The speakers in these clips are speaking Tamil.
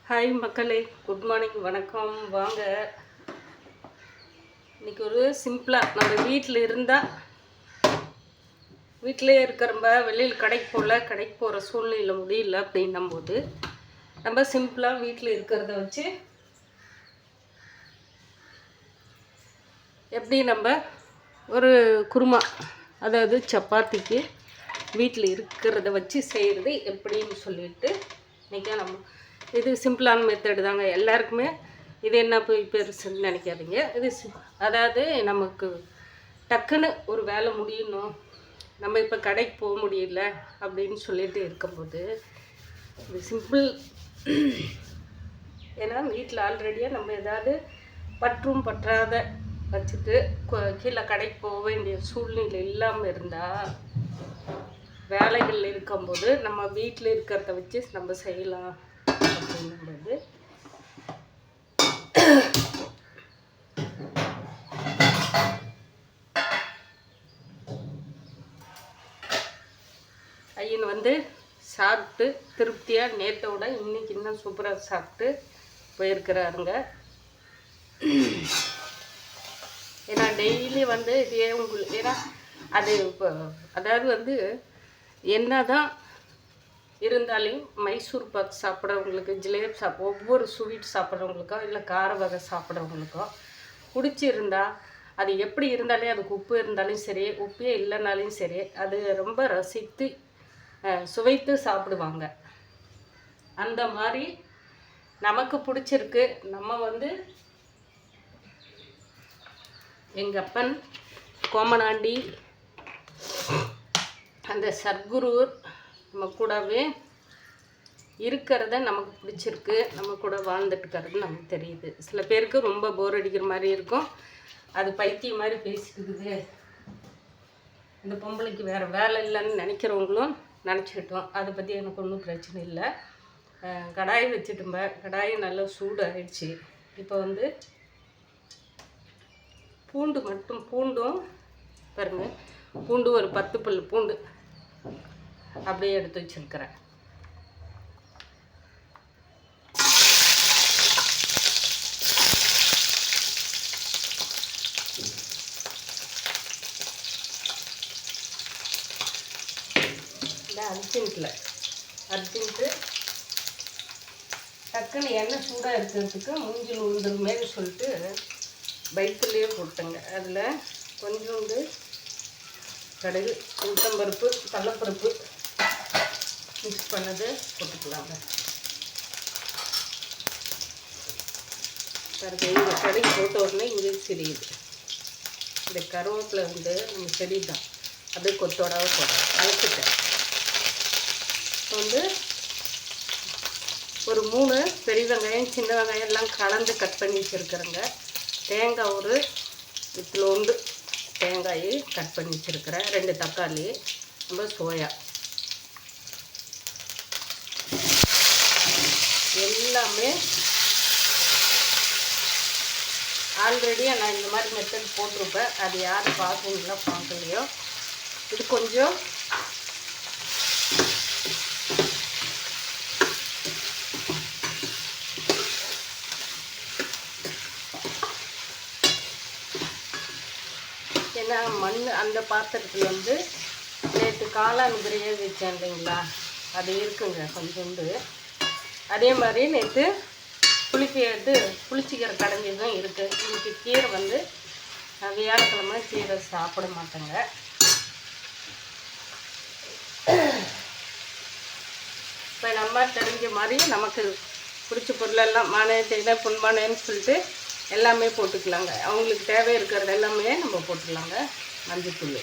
ஹாய் மக்களே, குட் மார்னிங், வணக்கம். வாங்க, இன்றைக்கி ஒரு சிம்பிளாக நம்ம வீட்டில் இருந்தால் வீட்டிலே இருக்கிறம்ப வெளியில் கடைக்கு போகிற சூழ்நிலை முடியல அப்படின்னும்போது நம்ம சிம்பிளாக வீட்டில் இருக்கிறத வச்சு எப்படி நம்ம ஒரு குருமா, அதாவது சப்பாத்திக்கு வீட்டில் இருக்கிறத வச்சு செய்கிறது எப்படின்னு சொல்லிட்டு இன்றைக்கி நம்ம இது சிம்பிளான மெத்தடு தாங்க. எல்லாருக்குமே இது என்ன போய் பெருசுன்னு நினைக்காதீங்க. இது அதாவது நமக்கு டக்குன்னு ஒரு வேலை முடியணும், நம்ம இப்போ கடைக்கு போக முடியல அப்படின்னு சொல்லிட்டு இருக்கும்போது இது சிம்பிள். ஏன்னா வீட்டில் ஆல்ரெடியாக நம்ம ஏதாவது பற்றும் பற்றாத வச்சுட்டு கீழே கடைக்கு போக வேண்டிய சூழ்நிலை இல்லாமல் இருந்தால் வேலைகள் இருக்கும்போது நம்ம வீட்டில் இருக்கிறத வச்சு நம்ம செய்யலாம் அப்படிங்கும்போது ஐயன் சாப்பிட்டு திருப்தியாக நேற்றோட இன்னைக்கு இன்னும் சூப்பராக சாப்பிட்டு போயிருக்கிறாருங்க. ஏன்னா டெய்லி இதே உங்களுக்கு, ஏன்னா அது இப்போ அதாவது என்ன தான் இருந்தாலும் மைசூர் பாக் சாப்பிட்றவங்களுக்கு, ஜிலேபி ஒவ்வொரு ஸ்வீட் சாப்பிட்றவங்களுக்கோ இல்லை கார வகை சாப்பிட்றவங்களுக்கோ பிடிச்சிருந்தா அது எப்படி இருந்தாலே, அதுக்கு உப்பு இருந்தாலும் சரி உப்பே இல்லைனாலும் சரி அது ரொம்ப ரசித்து சுவைத்து சாப்பிடுவாங்க. அந்த மாதிரி நமக்கு பிடிச்சிருக்கு. நம்ம எங்கள் அப்பன் கோமனாண்டி அந்த சத்குரு நம்ம கூடவே இருக்கிறத நமக்கு பிடிச்சிருக்கு, நம்ம கூட வாழ்ந்துட்டுக்கிறது நமக்கு தெரியுது. சில பேருக்கு ரொம்ப போர் அடிக்கிற மாதிரி இருக்கும், அது பைத்தியம் மாதிரி பேசிட்டுருக்குது, இந்த பொம்பளைக்கு வேறு வேலை இல்லைன்னு நினைக்கிறவங்களும் நினச்சிக்கிட்டோம். அதை பற்றி எனக்கு ஒன்றும் பிரச்சனை இல்லை. கடாயை வச்சுட்டும்ப, கடாயை நல்லா சூடாகிடுச்சு. இப்போ பூண்டும் பாருங்கள், பூண்டு ஒரு 10 பல் பூண்டு அப்படியே எடுத்து வச்சுருக்கிறேன். அர்ஜென்ட்டு டக்குன்னு எண்ணெய் சூடாக இருக்கிறதுக்கு மூஞ்சில் உழுதுருமேன்னு சொல்லிட்டு பைக்குலேயே போட்டேங்க. அதில் கொஞ்சோண்டு கடுகு, உளுத்தம்பருப்பு, கடலைப்பருப்பு மிக்ஸ் பண்ணது போட்டுக்கலாங்க. இந்த கடுகு போட்ட உடனே இங்கே செடியுது. இந்த கருவேப்பிலை நம்ம செடி தான், அப்படியே கொத்தோடாக போடுறேன். அழைச்சிட்டேன். ஒரு 3 பெரிய வெங்காயம், சின்ன வெங்காயம் எல்லாம் கலந்து கட் பண்ணி வச்சுருக்கிறேங்க. தேங்காய் ஒரு இத்திலோண்டு தேங்காய் கட் பண்ணி வச்சுருக்கிறேன். 2 தக்காளி, நம்ம சோயா எல்லாமே ஆல்ரெடியாக நான் இந்த மாதிரி மெத்தட் போட்டிருப்பேன். அது யார் பார்க்குறீங்களோ பார்க்கலையோ, இது கொஞ்சம் ஏன்னா மண் அந்த பாத்திரத்தில் நேற்று காளான் கிரேவி வச்சேன் இல்லைங்களா, அது இருக்குங்க கொஞ்சோண்டு. அதே மாதிரி நேற்று புளிச்சிக்கிற கடைஞ்சதும் இருக்குது. இன்றைக்கி கீரை வியாழக்கிழமை கீரை சாப்பிட மாட்டேங்க. இப்போ நம்ம தெரிஞ்ச மாதிரி நமக்கு பிடிச்ச பொருளெல்லாம் மானே தேனை புன்மானேன்னு சொல்லிட்டு எல்லாமே போட்டுக்கலாங்க. அவங்களுக்கு தேவை இருக்கிறது எல்லாமே நம்ம போட்டுக்கலாங்க. மஞ்சத்தூள்,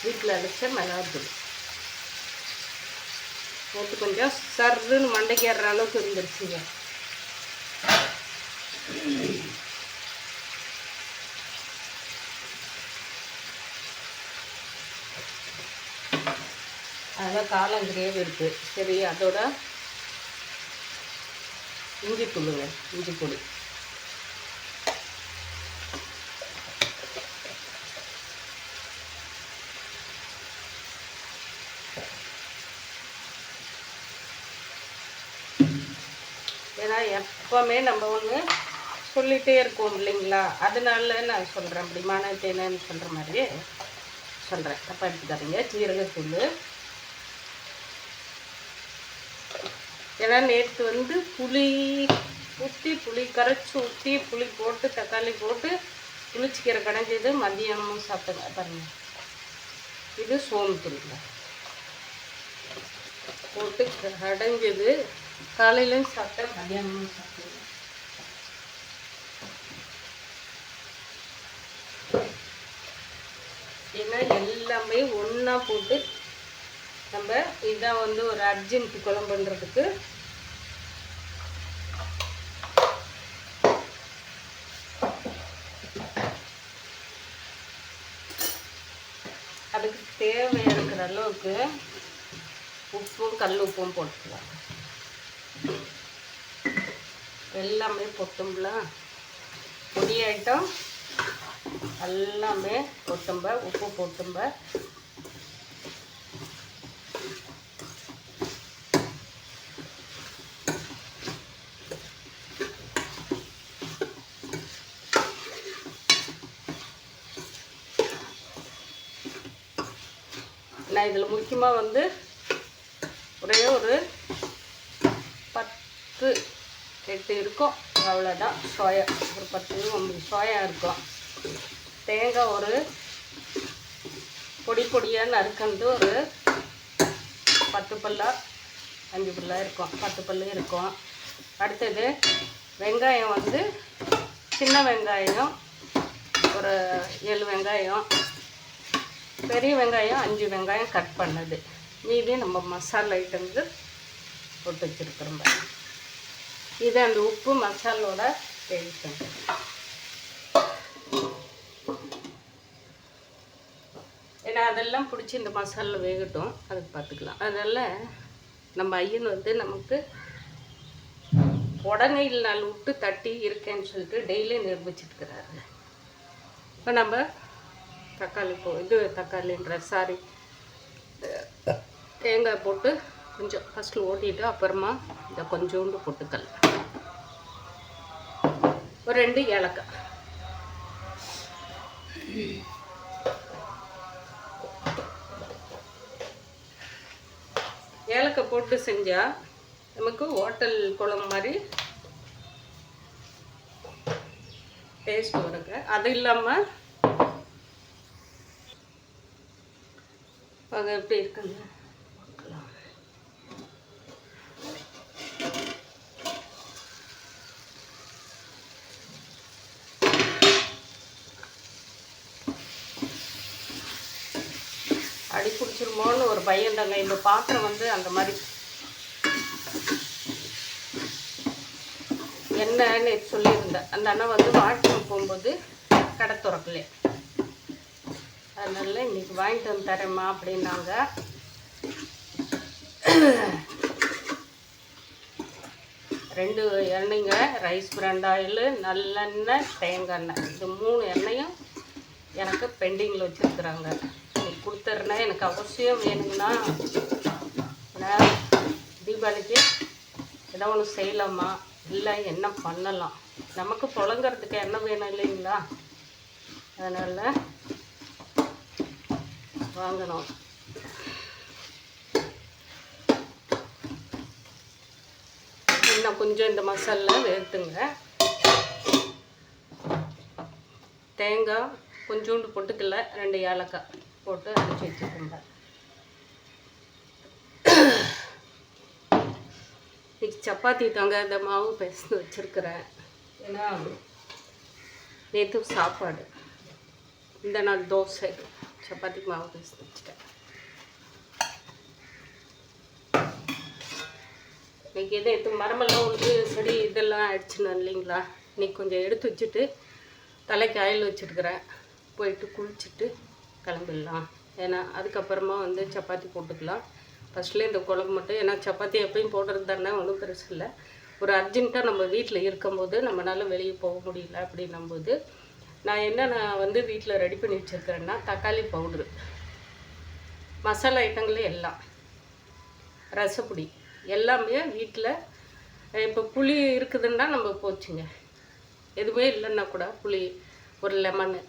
வீட்டில் அடித்த மிளகாத்தூள், நேற்று கொஞ்சம் சர்ன்னு மண்டைக்கு ஏறுற அளவுக்கு இருந்துருச்சுங்க. அதெல்லாம் காளான் கிரேவி இருக்குது. சரி, அதோட இஞ்சி தூளுங்க, இஞ்சி பொடி, ஏன்னா எப்போவுமே நம்ம ஒன்று சொல்லிகிட்டே இருக்கோம் இல்லைங்களா, அதனால நான் சொல்கிறேன். அப்படி மானத்தேனன்னு சொல்கிற மாதிரியே சொல்கிறேன், தப்பாக எடுத்துக்காதீங்க. ஜீரகத்தூள் ஏன்னா நேற்று வந்து புளி ஊற்றி புளி கரைச்சி ஊற்றி புளி போட்டு தக்காளி போட்டு புளிச்சிக்கீரை கடைஞ்சது மதியானமும் சாப்பிட்டுங்க பாருங்கள். இது சோம்புத்தூள் போட்டு கடைஞ்சது காலையிலையும் சாப்பிட்டேன், மதியானமும் சாப்பிட்டேன். ஏன்னா எல்லாமே ஒன்றா போட்டு நம்ம இதான் வந்து ஒரு அர்ஜென்ட் குழம்புன்றதுக்கு அதுக்கு தேவையாக இருக்கிற அளவுக்கு உப்பும் கல் உப்பும் போட்டுக்கலாம். எல்லாமே போட்டும்ல பொடி ஐட்டம் எல்லாமே போட்டும்ப, உப்பு போட்டும்ப. நான் இதில் முக்கியமாக வந்து ஒரே ஒரு 10-8 இருக்கும், அவ்வளோதான். சோயா ஒரு 10-9 சோயா இருக்கும். தேங்காய் ஒரு பொடி பொடியாக நறுக்கந்து ஒரு 10 பல்லா 5 பல்லா இருக்கும், 10 பல்லு இருக்கும். அடுத்தது வெங்காயம் வந்து சின்ன வெங்காயம் ஒரு 7 வெங்காயம், பெரிய வெங்காயம் 5 வெங்காயம் கட் பண்ணது. மீதி நம்ம மசாலா ஐட்டங்கள் போட்டு வச்சுருக்குறோம். இது அந்த உப்பு மசாலோட டேஸ்ட். ஏன்னா அதெல்லாம் பிடிச்சி இந்த மசாலா வேகட்டும், அதுக்கு பார்த்துக்கலாம். அதனால் நம்ம ஐயன் வந்து நமக்கு உடனே நாள் விட்டு தட்டி இருக்கேன்னு சொல்லிட்டு டெய்லி நிரூபிச்சிருக்கிறாரு. இப்போ நம்ம தக்காளி தேங்காய் போட்டு கொஞ்சம் ஃபஸ்ட்டு ஓட்டிட்டு அப்புறமா இந்த கொஞ்சோண்டு பொட்டுக்கல், ஒரு 2 ஏலக்காய், ஏலக்காய் போட்டு செஞ்சால் நமக்கு ஹோட்டல் குழம்பு மாதிரி டேஸ்ட் வருங்க. அது இல்லாமல் அது எப்படி இருக்குங்க பார்க்கலாம். அடி பிடிச்சிருமோன்னு ஒரு பயம் தாங்க. இந்த பாத்திரம் வந்து அந்த மாதிரி என்னன்னு சொல்லியிருந்தேன். அந்த அண்ணன் வந்து வாட்ஸ்அப் போகும்போது கடை திறக்கலையே, அதனால இன்னைக்கு வாங்கிட்டு வந்து தரேம்மா அப்படின்னாங்க. ரெண்டு எண்ணெய்ங்க, ரைஸ் பிராண்ட் ஆயில், நல்லெண்ணெய், தேங்காய் எண்ணெய், இது 3 எண்ணெயும் எனக்கு பெண்டிங்கில் வச்சுருக்குறாங்க. இன்னைக்கு கொடுத்துட்றேன்னா எனக்கு அவசியம் வேணுங்கன்னா நான் தீபாவளிக்கு ஏதோ ஒன்று செய்யலாமா, இல்லை என்ன பண்ணலாம், நமக்கு புழங்கிறதுக்கு என்ன வேணும் இல்லைங்களா, அதனால் வாங்கணும். இன்னும் கொஞ்சம் இந்த மசாலா வேர்த்துங்க. தேங்காய் கொஞ்சோண்டு பொட்டுக்கல்ல, 2 ஏலக்காய் போட்டு அரைச்சி வச்சுக்கோங்க. இன்னைக்கு சப்பாத்தி தாங்க இந்த மாவு பேச வச்சுருக்கிறேன். ஏன்னா நேற்று சாப்பாடு, இந்த நாள் தோசை, சப்பாத்திக்கு மாவு பேச வச்சுட்டேன். இன்றைக்கி நேற்று மரமெல்லாம் உழுது செடி இதெல்லாம் ஆயிடுச்சுன்னு இல்லைங்களா, இன்றைக்கி கொஞ்சம் எடுத்து வச்சுட்டு தலைக்கு ஆயில் வச்சுருக்கிறேன். போயிட்டு குளிச்சுட்டு கிளம்பிடலாம். ஏன்னா அதுக்கப்புறமா வந்து சப்பாத்தி போட்டுக்கலாம். ஃபஸ்ட்லேயே இந்த குழம்பு மட்டும், ஏன்னா சப்பாத்தி எப்பயும் போடுறது தானே, ஒன்றும் பெருசு இல்லை. ஒரு அர்ஜென்ட்டாக நம்ம வீட்டில் இருக்கும்போது நம்மளால் வெளியே போக முடியல அப்படின்னும்போது நான் வந்து வீட்டில் ரெடி பண்ணி வச்சுருக்கிறேன்னா தக்காளி பவுட்ரு, மசாலா ஐட்டங்கள் எல்லாம், ரசப்பொடி எல்லாமே வீட்டில் இப்போ புளி இருக்குதுன்னா நம்ம போச்சுங்க. எதுவுமே இல்லைன்னா கூட புளி, ஒரு லெமனு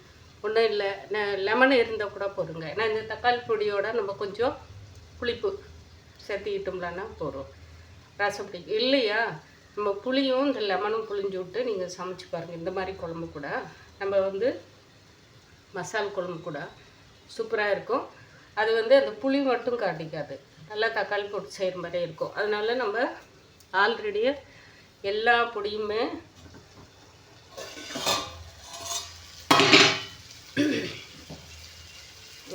ஒன்றும் இல்லை, லெமன் இருந்தால் கூட போதுங்க. ஏன்னா இந்த தக்காளி பொடியோட நம்ம கொஞ்சம் புளிப்பு சேர்த்திக்கிட்டோம்லன்னா போதும். ரசப்பொடி இல்லையா, நம்ம புளியும் இந்த லெமனும் புளிஞ்சு விட்டு நீங்கள் சமைச்சு பாருங்கள். இந்த மாதிரி குழம்பு கூட நம்ம வந்து மசால் குழம்பு கூட சூப்பராக இருக்கும். அது வந்து அந்த புளி மட்டும் காட்டிக்காது, நல்லா தக்காளி போட்டு செய்கிற மாதிரி இருக்கும். அதனால நம்ம ஆல்ரெடியே எல்லா பொடியுமே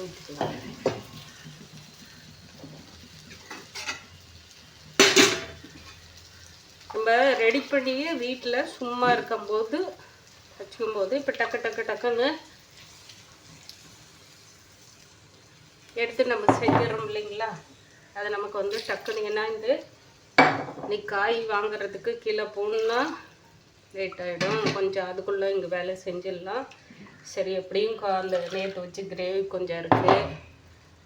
ஊற்றிக்கலாம். நம்ம ரெடி பண்ணி வீட்டில் சும்மா இருக்கும்போது வச்சுக்கும்போது இப்போ டக்குன்னு எடுத்து நம்ம செஞ்சிடறோம் இல்லைங்களா. அது நமக்கு வந்து டக்குன்னு, ஏன்னா நீ காய் வாங்குறதுக்கு கீழே போகணுன்னா லேட் ஆகிடும் கொஞ்சம். அதுக்குள்ளே இங்கே வேலை செஞ்சிடலாம். சரி, எப்படியும் அந்த நேற்று வச்சு கிரேவி கொஞ்சம் இருக்குது,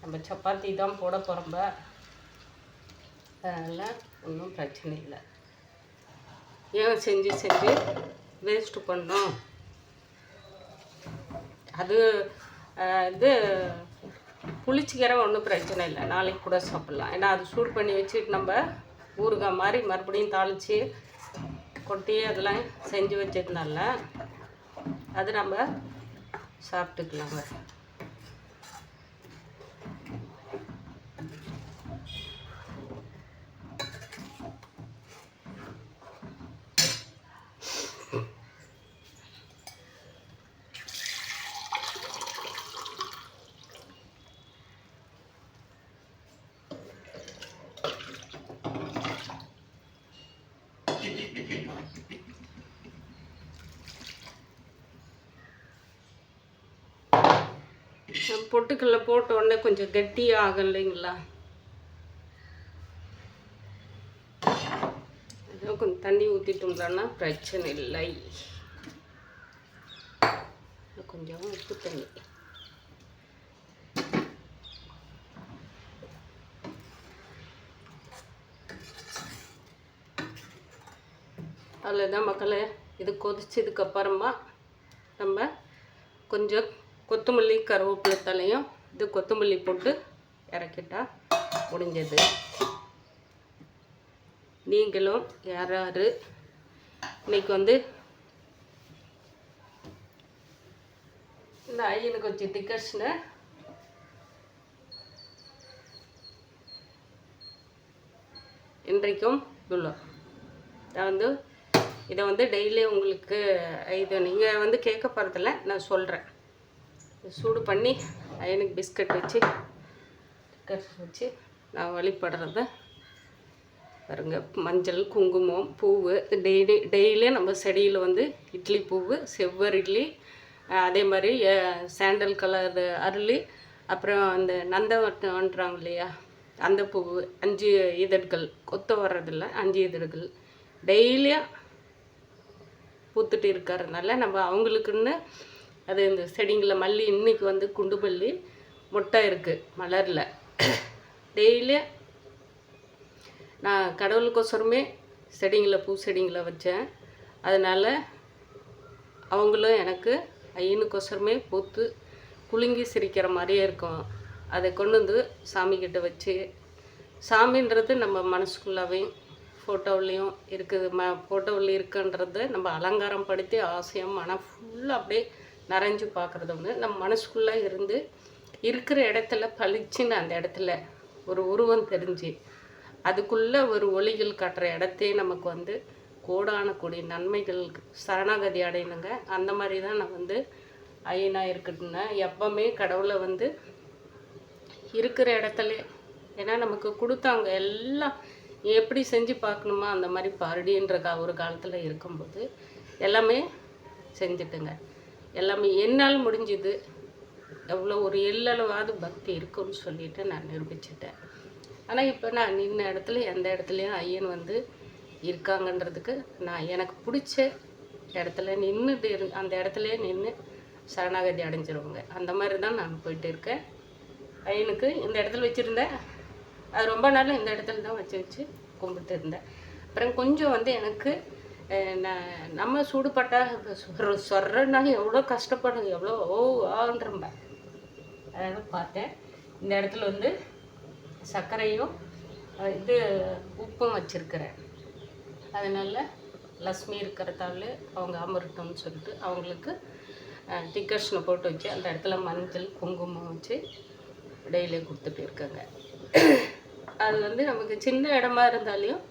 நம்ம சப்பாத்தி தான் போட போகிறோம்ப, அதனால் ஒன்றும் பிரச்சனை இல்லை. ஏன் செஞ்சு வேஸ்ட்டு பண்ணோம். அது இது புளிச்சிக்கிற ஒன்றும் பிரச்சனை இல்லை, நாளைக்கு கூட சாப்பிட்லாம். ஏன்னா அது சூடு பண்ணி வச்சுட்டு நம்ம ஊறுகாய் மாதிரி மறுபடியும் தாளித்து கொட்டி அதெல்லாம் செஞ்சு வச்சதுனால அது நம்ம சாப்பிட்டுக்கலாங்க. பொட்டுக்கல்ல போட்ட உடனே கொஞ்சம் கெட்டியாக ஆகும் இல்லைங்களா. ஏதோ கொஞ்சம் தண்ணி ஊற்றிட்டோம்னா பிரச்சனை இல்லை. கொஞ்சம் உப்பு தண்ணி அவ்வளோதான் மக்களே. இது கொதிச்சதுக்கப்புறமா நம்ம கொஞ்சம் கொத்தமல்லி கருவேப்பிலை தலையும் இது கொத்தமல்லி போட்டு இறக்கிட்டா முடிஞ்சது. நீங்களும் யார் இன்னைக்கு வந்து இந்த ஐயனுக்கு வச்சு டிக்கர்ஸ்னு இன்றைக்கும் இவ்வளோ. நான் வந்து இதை வந்து டெய்லி உங்களுக்கு இது நீங்கள் வந்து கேட்க போகிறதில்ல, நான் சொல்கிறேன். சூடு பண்ணி எனக்கு பிஸ்கட் வச்சு வச்சு நான் வழிபடுறத பாருங்க. மஞ்சள், குங்குமம், பூவு டெய்லியும் நம்ம செடியில் வந்து இட்லி பூவு, செவ்வரி இட்லி, அதே மாதிரி சாண்டல் கலர் அருளி, அப்புறம் அந்த நந்தவட்டம்ன்றாங்க இல்லையா, அந்த பூவு 5 இதழ்கள், கொத்த வர்றதில்ல 5 இதழ்கள் டெய்லியும் பூத்துட்டு இருக்கிறதுனால நம்ம அவங்களுக்குன்னு அது இந்த செடிங்களில் மல்லி, இன்றைக்கி வந்து குண்டுமல்லி மொட்டை இருக்குது மலரில். டெய்லியும் நான் கடவுளுக்கோசரமே செடிங்களை பூ செடிங்களை வச்சேன். அதனால் அவங்களும் எனக்கு ஐயனுக்கோசரமே பூத்து குலுங்கி சிரிக்கிற மாதிரியே இருக்கும். அதை கொண்டு வந்து சாமிக்கிட்ட வச்சு, சாமின்றது நம்ம மனசுக்குள்ளாவே ஃபோட்டோவிலையும் இருக்குது, ஃபோட்டோவில் இருக்குன்றத நம்ம அலங்காரம் படுத்தி ஆசையாக மனம் ஃபுல்லாக அப்படியே நிறைஞ்சு பார்க்குறது வந்து நம்ம மனசுக்குள்ளே இருந்து இருக்கிற இடத்துல பளிச்சுன்னு அந்த இடத்துல ஒரு உருவம் தெரிஞ்சு அதுக்குள்ளே ஒரு ஒளிகள் காட்டுற இடத்தையே நமக்கு வந்து கோடான கோடி நன்மைகள் சரணாகதி அடையணுங்க. அந்த மாதிரி தான் நான் வந்து ஐயனாக இருக்கட்டும்னா எப்பவுமே கடவுளை வந்து இருக்கிற இடத்துல, ஏன்னா நமக்கு கொடுத்தாங்க எல்லாம் எப்படி செஞ்சு பார்க்கணுமா அந்த மாதிரி பாருடின்ற ஒரு காலத்தில் இருக்கும்போது எல்லாமே செஞ்சுட்டுங்க. எல்லாமே என்னால் முடிஞ்சுது. எவ்வளோ ஒரு எல்லளவாவது பக்தி இருக்குன்னு சொல்லிட்டு நான் நிரூபிச்சிட்டேன். ஆனால் இப்போ நான் நின்ன இடத்துல எந்த இடத்துலையும் ஐயன் வந்து இருக்காங்கன்றதுக்கு நான் எனக்கு பிடிச்ச இடத்துல நின்றுட்டு அந்த இடத்துலையே நின்று சரணாகதி அடைஞ்சிருவாங்க. அந்த மாதிரி தான் நான் போயிட்டு இருக்கேன். ஐயனுக்கு இந்த இடத்துல வச்சுருந்தேன், அது ரொம்ப நாள் இந்த இடத்துல தான் வச்சு கும்பிட்டு இருந்தேன். அப்புறம் கொஞ்சம் வந்து எனக்கு நம்ம சூடுபட்டா சொல்கிறேன்னா எவ்வளோ கஷ்டப்படுறது, எவ்வளோ ஆன்றம்ப. அதனால் பார்த்தேன் இந்த இடத்துல வந்து சர்க்கரையும் இது உப்பும் வச்சுருக்கிறேன். அதனால் லக்ஷ்மி இருக்கிறதால அவங்க அமரட்டும்னு சொல்லிட்டு அவங்களுக்கு டிக்கர்ஷனை போட்டு வச்சு அந்த இடத்துல மஞ்சள் குங்குமம் வச்சு டெய்லி கொடுத்துட்டு இருக்காங்க. அது வந்து நமக்கு சின்ன இடமா இருந்தாலையும்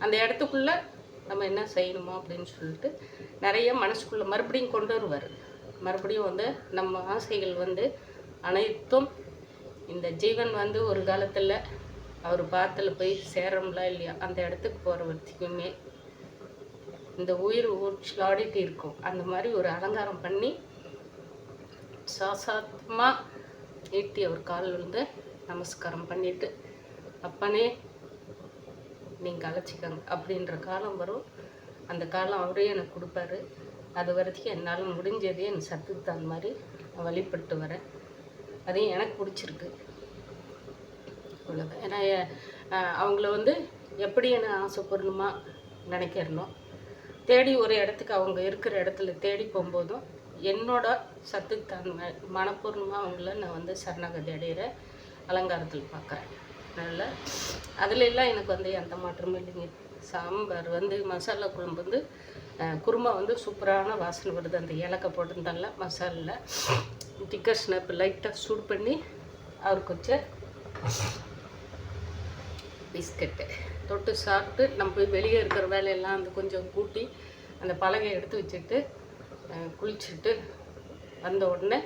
அந்த இடத்துக்குள்ளே நம்ம என்ன செய்யணுமோ அப்படின்னு சொல்லிட்டு நிறைய மனசுக்குள்ளே மறுபடியும் கொண்டு வருவார். மறுபடியும் வந்து நம்ம ஆசைகள் வந்து அனைத்தும் இந்த ஜீவன் வந்து ஒரு காலத்தில் அவர் பாத்தில் போய் சேரம்லாம் இல்லையா, அந்த இடத்துக்கு போகிற வரைக்குமே இந்த உயிர் ஆடிட்டு இருக்கும். அந்த மாதிரி ஒரு அலங்காரம் பண்ணி சாசாத்மாக நீட்டி அவர் கால் விழுந்து நமஸ்காரம் பண்ணிவிட்டு அப்பனே நீங்கள் அழைச்சிக்கங்க அப்படின்ற காலம் வரும். அந்த காலம் அவரே எனக்கு கொடுப்பாரு. அது வரைக்கும் என்னால் முடிஞ்சதே என் சத்துக்கு தகுந்த மாதிரி நான் வழிபட்டு வரேன். அதையும் எனக்கு பிடிச்சிருக்கு. அவ்வளோதான். ஏன்னா அவங்கள வந்து எப்படி என்ன ஆசைப்படணுமா நினைக்கிறனோ தேடி ஒரு இடத்துக்கு அவங்க இருக்கிற இடத்துல தேடி போகும்போதும் என்னோட சத்துக்கு தகுந்த மனப்பூர்வமாக அவங்கள நான் வந்து சரணாகதி அடைகிற அலங்காரத்தில் பார்க்குறேன். அதனால் அதில் எல்லாம் எனக்கு வந்து எந்த மாற்றமும் இல்லைங்க. சாம்பார் வந்து மசாலா குழம்பு வந்து குருமா வந்து சூப்பரான வாசனை வருது. அந்த ஏலக்காய் போட்டிருந்தால மசாலில் டிக்கர்ஸ்னை இப்போ லைட்டாக சூடு பண்ணி அவருக்கு வச்ச பிஸ்கட்டு தொட்டு சாப்பிட்டு நம்ம போய் வெளியே இருக்கிற வேலையெல்லாம் அந்த கொஞ்சம் கூட்டி அந்த பலகையை எடுத்து வச்சுட்டு குளிச்சுட்டு வந்த உடனே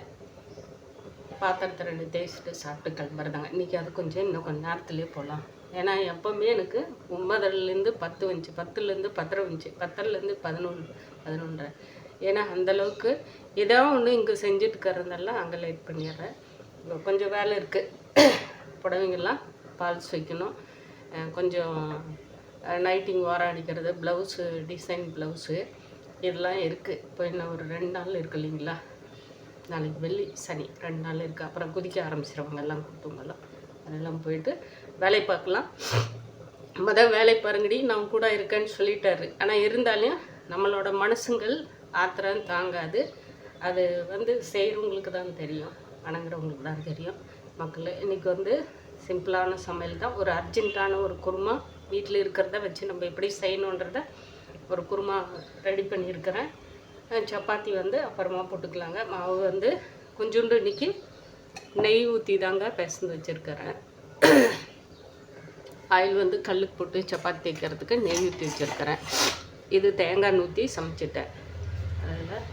பாத்திரத்தை 2 தேய்ச்சிட்டு சாப்பிட்டு கிளம்புறதாங்க. இன்றைக்கி அது இன்னும் கொஞ்சம் நேரத்துலேயே போகலாம். ஏன்னா எப்போவுமே எனக்கு 9லேருந்து 10 வந்துச்சு, 10லேருந்து 10:30 வந்துச்சு, 10லேருந்து 11:30. ஏன்னா அந்தளவுக்கு ஏதோ ஒன்று இங்கே செஞ்சுட்டு இருக்கிறதெல்லாம் அங்கே லேட் பண்ணிடுறேன். இப்போ கொஞ்சம் வேலை இருக்குது. புடவைங்கெல்லாம் பால்ஸ் வைக்கணும், கொஞ்சம் நைட்டிங் ஓரம் அடிக்கிறது, ப்ளவுஸு டிசைன் ப்ளவுஸு இதெல்லாம் இருக்குது. இப்போ இன்னும் ஒரு 2 நாள் இருக்குது இல்லைங்களா. நாளைக்கு வெள்ளி சனி 2 நாள் இருக்குது. அப்புறம் குதிக்க ஆரம்பிச்சிடுவாங்க எல்லாம் குடும்பங்கள்லாம். அதெல்லாம் போயிட்டு வேலை பார்க்கலாம். வேலை பாருங்கடி நான் கூட இருக்கேன்னு சொல்லிட்டாரு. ஆனால் இருந்தாலும் நம்மளோட மனசுங்கள் ஆத்திரம் தாங்காது. அது வந்து செய்கிறவங்களுக்கு தான் தெரியும், வணங்குறவங்களுக்கு தான் தெரியும். மக்கள் இன்றைக்கி வந்து சிம்பிளான சமையல் தான். ஒரு அர்ஜென்ட்டான ஒரு குருமா வீட்டில் இருக்கிறத வச்சு நம்ம எப்படி செய்யணுன்றத ஒரு குருமா ரெடி பண்ணியிருக்கிறேன். சப்பாத்தி வந்து அப்புறமா போட்டுக்கலாங்க. மாவு வந்து கொஞ்சோண்டு இன்றைக்கி நெய் ஊற்றி தாங்க பிசைந்து வச்சுருக்கிறேன். ஆயில் வந்து கல்லுக்கு போட்டு சப்பாத்தி தேய்க்கிறதுக்கு நெய் ஊற்றி வச்சுருக்கிறேன். இது தேங்காய் ஊற்றி சமைச்சிட்டேன். அதில்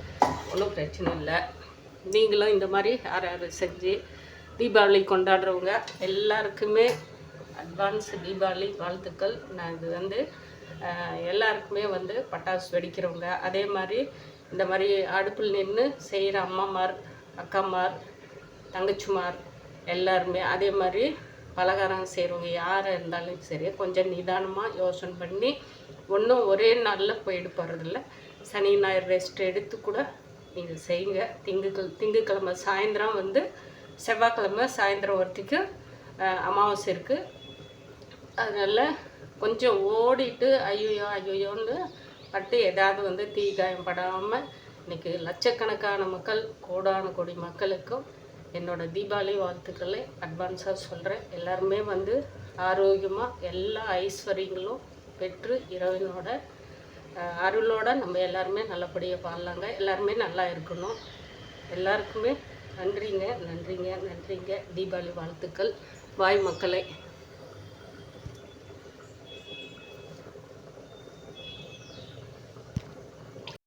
ஒன்றும் பிரச்சனை இல்லை. நீங்களும் இந்த மாதிரி யார் செஞ்சு தீபாவளி கொண்டாடுறவங்க எல்லாருக்குமே அட்வான்ஸ் தீபாவளி வாழ்த்துக்கள். நான் இது வந்து எல்லாருக்குமே வந்து பட்டாசு வெடிக்கிறவங்க, அதே மாதிரி இந்த மாதிரி அடுப்பில் நின்று செய்கிற அம்மாமார், அக்காமார், தங்கச்சிமார் எல்லாருமே, அதே மாதிரி பலகாரம் செய்கிறவங்க யாராக இருந்தாலும் சரி கொஞ்சம் நிதானமாக யோசனை பண்ணி ஒன்றும் ஒரே நாளில் போயிட்டு போகிறதில்ல. சனி ஞாயிறு ரெஸ்ட் எடுத்து கூட நீங்கள் செய்யுங்க. திங்கக்கிழமை சாயந்தரம் வந்து செவ்வாய்க்கிழமை சாயந்தரம் வரைக்கும் அமாவாசை இருக்குது. அதனால் கொஞ்சம் ஓடிட்டு ஐயோன்னு பட்டு ஏதாவது வந்து தீ காயம் படாமல் இன்றைக்கி லட்சக்கணக்கான மக்கள், கோடான கோடி மக்களுக்கும் என்னோடய தீபாவளி வாழ்த்துக்களை அட்வான்ஸாக சொல்கிறேன். எல்லாருமே வந்து ஆரோக்கியமாக எல்லா ஐஸ்வர்யங்களும் பெற்று இறைவனோட அருளோட நம்ம எல்லாருமே நல்லபடியாக வாழலாங்க. எல்லாருமே நல்லா இருக்கணும். எல்லாருக்குமே நன்றிங்க. தீபாவளி வாழ்த்துக்கள். பாய் மக்களை.